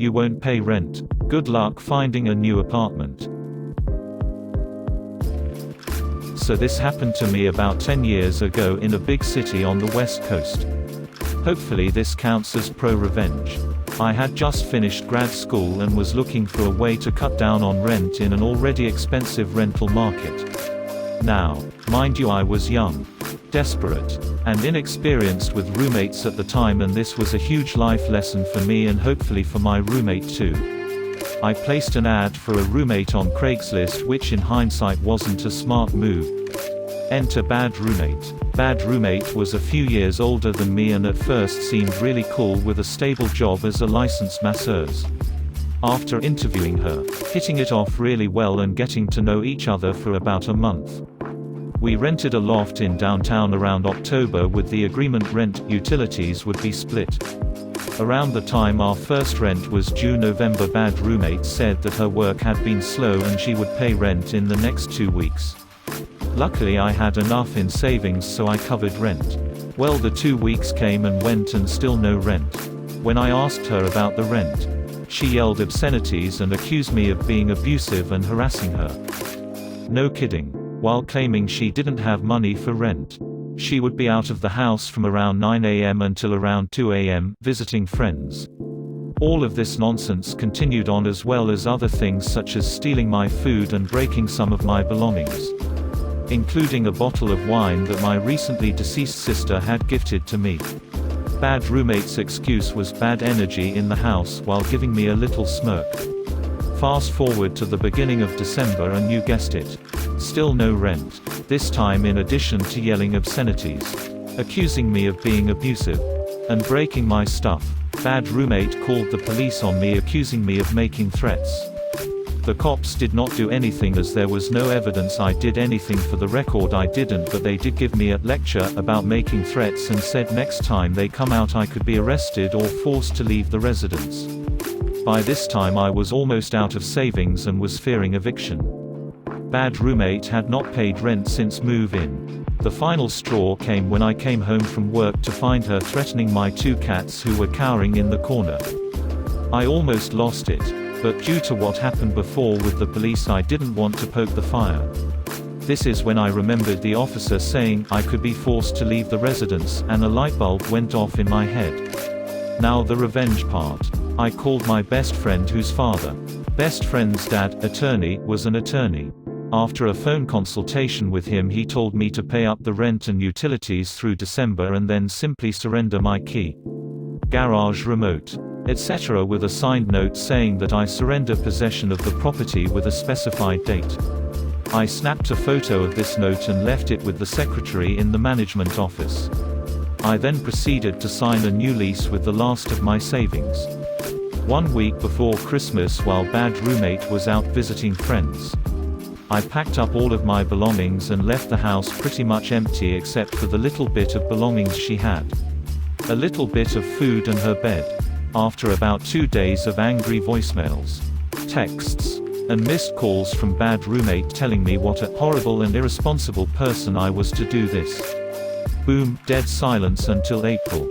you won't pay rent. Good luck finding a new apartment. So this happened to me about 10 years ago in a big city on the West Coast. Hopefully this counts as pro-revenge. I had just finished grad school and was looking for a way to cut down on rent in an already expensive rental market. Now, mind you, I was young, desperate, and inexperienced with roommates at the time, and this was a huge life lesson for me and hopefully for my roommate too. I placed an ad for a roommate on Craigslist, which in hindsight wasn't a smart move. Enter bad roommate. Bad roommate was a few years older than me and at first seemed really cool with a stable job as a licensed masseuse. After interviewing her, hitting it off really well and getting to know each other for about a month. We rented a loft in downtown around October with the agreement rent, utilities would be split. Around the time our first rent was due November, bad roommate said that her work had been slow and she would pay rent in the next 2 weeks. Luckily I had enough in savings so I covered rent. Well, the 2 weeks came and went and still no rent. When I asked her about the rent, she yelled obscenities and accused me of being abusive and harassing her. No kidding. While claiming she didn't have money for rent. She would be out of the house from around 9 a.m. until around 2 a.m., visiting friends. All of this nonsense continued on, as well as other things such as stealing my food and breaking some of my belongings, including a bottle of wine that my recently deceased sister had gifted to me. Bad roommate's excuse was bad energy in the house while giving me a little smirk. Fast forward to the beginning of December and you guessed it. Still no rent. This time, in addition to yelling obscenities, accusing me of being abusive, and breaking my stuff, bad roommate called the police on me, accusing me of making threats. The cops did not do anything as there was no evidence I did anything. For the record, I didn't, but they did give me a lecture about making threats and said next time they come out I could be arrested or forced to leave the residence. By this time I was almost out of savings and was fearing eviction. Bad roommate had not paid rent since move-in. The final straw came when I came home from work to find her threatening my 2 cats who were cowering in the corner. I almost lost it, but due to what happened before with the police I didn't want to poke the fire. This is when I remembered the officer saying I could be forced to leave the residence, and a light bulb went off in my head. Now the revenge part. I called my best friend whose father, best friend's dad, attorney, was an attorney. After a phone consultation with him, he told me to pay up the rent and utilities through December and then simply surrender my key, garage, remote, etc., with a signed note saying that I surrender possession of the property with a specified date. I snapped a photo of this note and left it with the secretary in the management office. I then proceeded to sign a new lease with the last of my savings. 1 week before Christmas, while bad roommate was out visiting friends, I packed up all of my belongings and left the house pretty much empty except for the little bit of belongings she had. A little bit of food and her bed. After about 2 days of angry voicemails, texts, and missed calls from bad roommate telling me what a horrible and irresponsible person I was to do this. Boom, dead silence until April.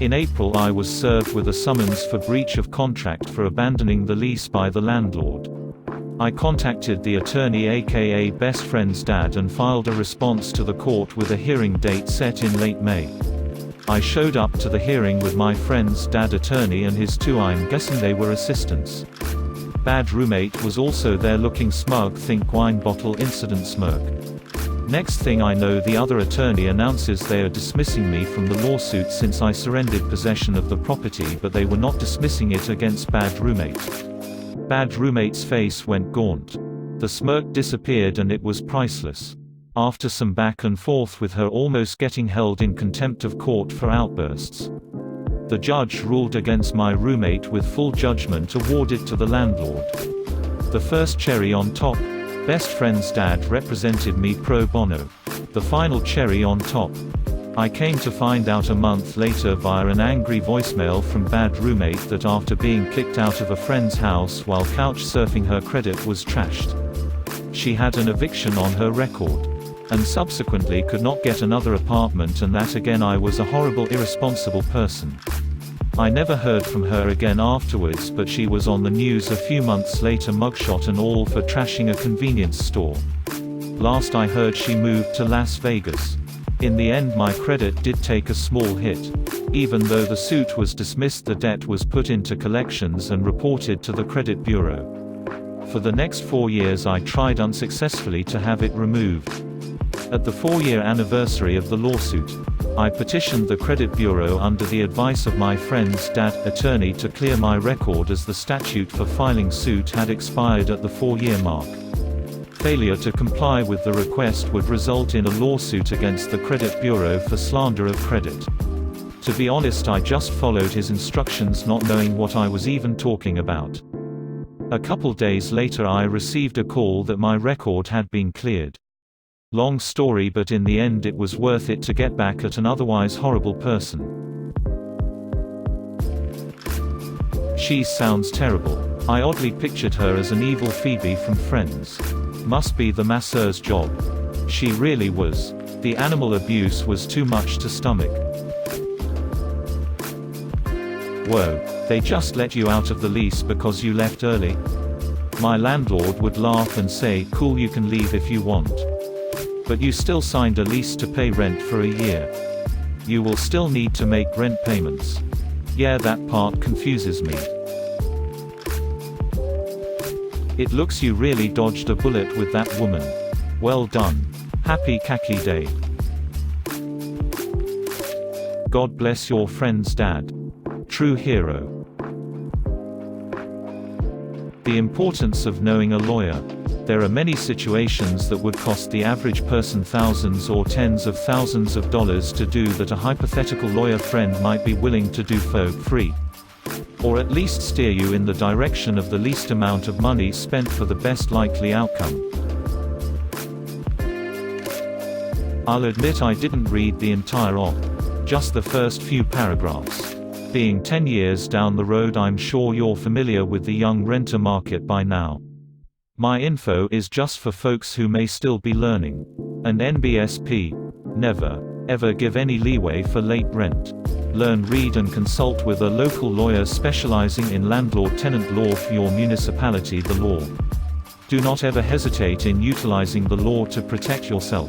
In April I was served with a summons for breach of contract for abandoning the lease by the landlord. I contacted the attorney aka best friend's dad and filed a response to the court with a hearing date set in late May. I showed up to the hearing with my friend's dad attorney and his 2, I'm guessing they were assistants. Bad roommate was also there looking smug, think wine bottle incident smirk. Next thing I know, the other attorney announces they are dismissing me from the lawsuit since I surrendered possession of the property, but they were not dismissing it against bad roommate. Bad roommate's face went gaunt. The smirk disappeared and it was priceless. After some back and forth with her almost getting held in contempt of court for outbursts, the judge ruled against my roommate with full judgment awarded to the landlord. The first cherry on top, best friend's dad represented me pro bono. The final cherry on top, I came to find out a month later via an angry voicemail from bad roommate that after being kicked out of a friend's house while couch surfing, her credit was trashed. She had an eviction on her record, and subsequently could not get another apartment, and that again I was a horrible irresponsible person. I never heard from her again afterwards, but she was on the news a few months later, mugshot and all, for trashing a convenience store. Last I heard, she moved to Las Vegas. In the end my credit did take a small hit. Even though the suit was dismissed, the debt was put into collections and reported to the credit bureau. For the next 4 years I tried unsuccessfully to have it removed. At the 4-year anniversary of the lawsuit, I petitioned the credit bureau under the advice of my friend's dad, attorney, to clear my record, as the statute for filing suit had expired at the 4-year mark. Failure to comply with the request would result in a lawsuit against the credit bureau for slander of credit. To be honest, I just followed his instructions, not knowing what I was even talking about. A couple days later I received a call that my record had been cleared. Long story, but in the end it was worth it to get back at an otherwise horrible person. She sounds terrible. I oddly pictured her as an evil Phoebe from Friends. Must be the masseur's job. She really was. The animal abuse was too much to stomach. Whoa, they just let you out of the lease because you left early? My landlord would laugh and say, cool, you can leave if you want. But you still signed a lease to pay rent for a year. You will still need to make rent payments. Yeah, that part confuses me. It looks you really dodged a bullet with that woman. Well done. Happy khaki day. God bless your friend's dad. True hero. The importance of knowing a lawyer. There are many situations that would cost the average person thousands or tens of thousands of dollars to do that a hypothetical lawyer friend might be willing to do for free. Or at least steer you in the direction of the least amount of money spent for the best likely outcome. I'll admit I didn't read the entire op. Just the first few paragraphs. Being 10 years down the road, I'm sure you're familiar with the young renter market by now. My info is just for folks who may still be learning. An NBSP. Never, ever give any leeway for late rent. Learn, read and consult with a local lawyer specializing in landlord-tenant law for your municipality. The law. Do not ever hesitate in utilizing the law to protect yourself.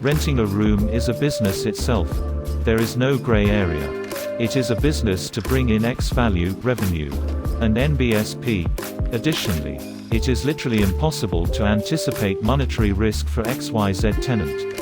Renting a room is a business itself. There is no gray area. It is a business to bring in X value, revenue. An NBSP. Additionally, it is literally impossible to anticipate monetary risk for XYZ tenant.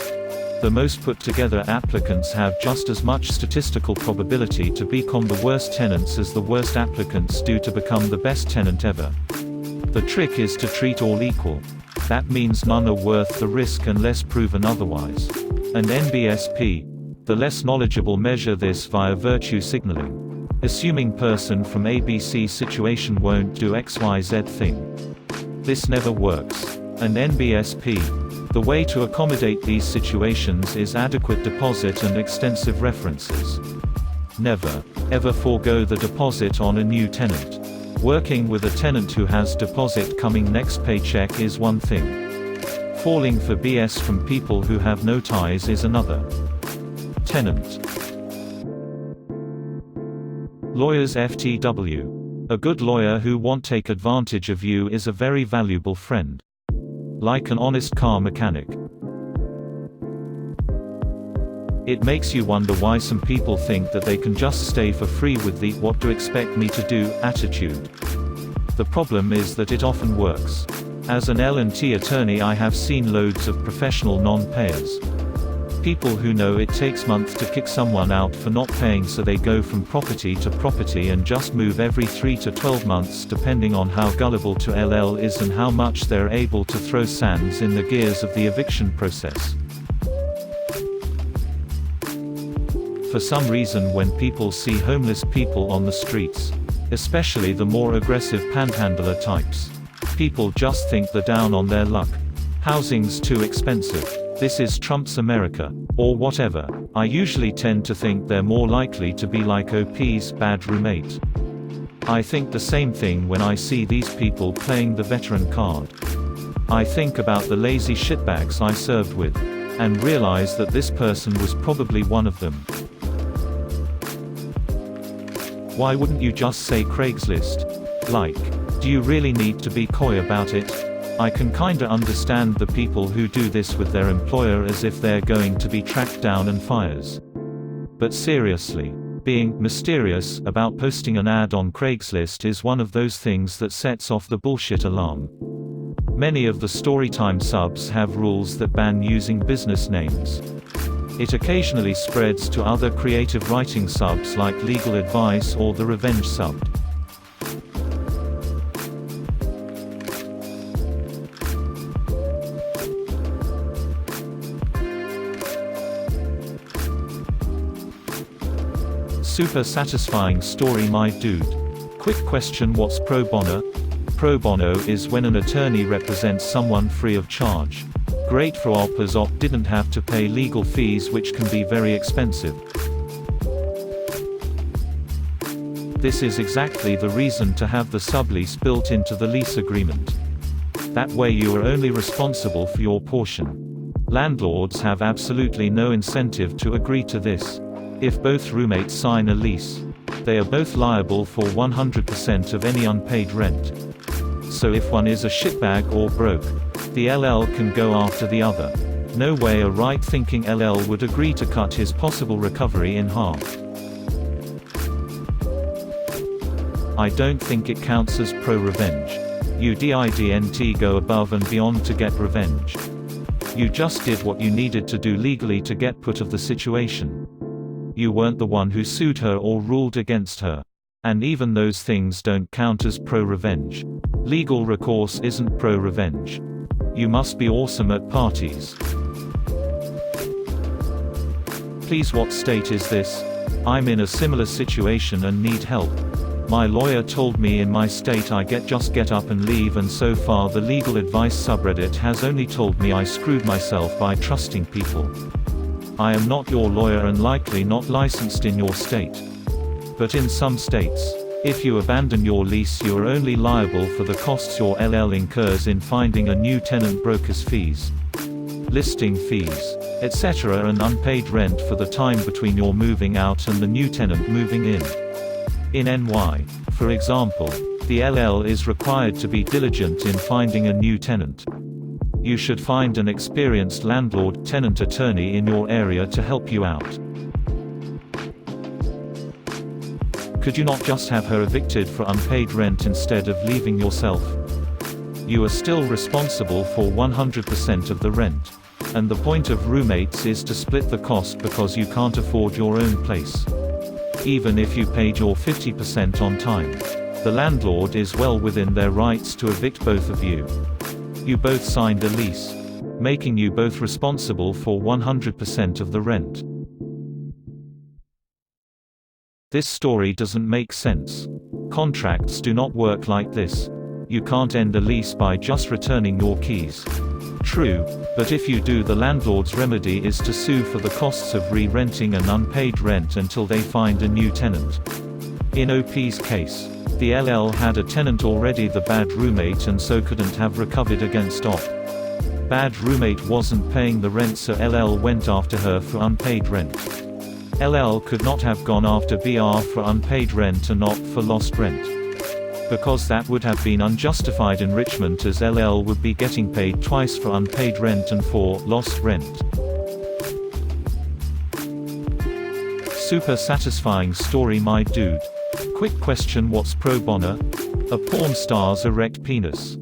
The most put-together applicants have just as much statistical probability to become the worst tenants as the worst applicants do to become the best tenant ever. The trick is to treat all equal. That means none are worth the risk unless proven otherwise. An NBSP. The less knowledgeable measure this via virtue signaling. Assuming person from ABC situation won't do XYZ thing. This never works. An NBSP. The way to accommodate these situations is adequate deposit and extensive references. Never, ever forego the deposit on a new tenant. Working with a tenant who has deposit coming next paycheck is one thing. Falling for BS from people who have no ties is another. Tenant. Lawyers FTW. A good lawyer who won't take advantage of you is a very valuable friend. Like an honest car mechanic. It makes you wonder why some people think that they can just stay for free with the "what do expect me to do" attitude. The problem is that it often works. As an L&T attorney, I have seen loads of professional non-payers. People who know it takes months to kick someone out for not paying, so they go from property to property and just move every 3 to 12 months depending on how gullible to LL is and how much they're able to throw sands in the gears of the eviction process. For some reason, when people see homeless people on the streets, especially the more aggressive panhandler types, people just think they're down on their luck. Housing's too expensive. This is Trump's America. Or whatever. I usually tend to think they're more likely to be like OP's bad roommate. I think the same thing when I see these people playing the veteran card. I think about the lazy shitbags I served with. And realize that this person was probably one of them. Why wouldn't you just say Craigslist? Like, do you really need to be coy about it? I can kinda understand the people who do this with their employer as if they're going to be tracked down and fires. But seriously, being mysterious about posting an ad on Craigslist is one of those things that sets off the bullshit alarm. Many of the Storytime subs have rules that ban using business names. It occasionally spreads to other creative writing subs like Legal Advice or the Revenge sub. Super satisfying story, my dude. Quick question: what's pro bono? Pro bono is when an attorney represents someone free of charge. Great for op as op didn't have to pay legal fees, which can be very expensive. This is exactly the reason to have the sublease built into the lease agreement. That way you are only responsible for your portion. Landlords have absolutely no incentive to agree to this. If both roommates sign a lease, they are both liable for 100% of any unpaid rent. So if one is a shitbag or broke, the LL can go after the other. No way a right-thinking LL would agree to cut his possible recovery in half. I don't think it counts as pro-revenge. You didn't go above and beyond to get revenge. You just did what you needed to do legally to get put of the situation. You weren't the one who sued her or ruled against her. And even those things don't count as pro-revenge. Legal recourse isn't pro-revenge. You must be awesome at parties. Please, what state is this? I'm in a similar situation and need help. My lawyer told me in my state I just get up and leave, and so far the legal advice subreddit has only told me I screwed myself by trusting people. I am not your lawyer and likely not licensed in your state. But in some states, if you abandon your lease, you are only liable for the costs your LL incurs in finding a new tenant, broker's fees, listing fees, etc., and unpaid rent for the time between your moving out and the new tenant moving in. In NY, for example, the LL is required to be diligent in finding a new tenant. You should find an experienced landlord-tenant attorney in your area to help you out. Could you not just have her evicted for unpaid rent instead of leaving yourself? You are still responsible for 100% of the rent. And the point of roommates is to split the cost because you can't afford your own place. Even if you paid your 50% on time, the landlord is well within their rights to evict both of you. You both signed a lease, making you both responsible for 100% of the rent. This story doesn't make sense. Contracts do not work like this. You can't end a lease by just returning your keys. True, but if you do, the landlord's remedy is to sue for the costs of re-renting and unpaid rent until they find a new tenant. In OP's case, the LL had a tenant already, the bad roommate, and so couldn't have recovered against OP. Bad roommate wasn't paying the rent, so LL went after her for unpaid rent. LL could not have gone after BR for unpaid rent and OP for lost rent, because that would have been unjustified enrichment, as LL would be getting paid twice for unpaid rent and for lost rent. Super satisfying story, my dude. Quick question: what's pro bono? A porn star's erect penis.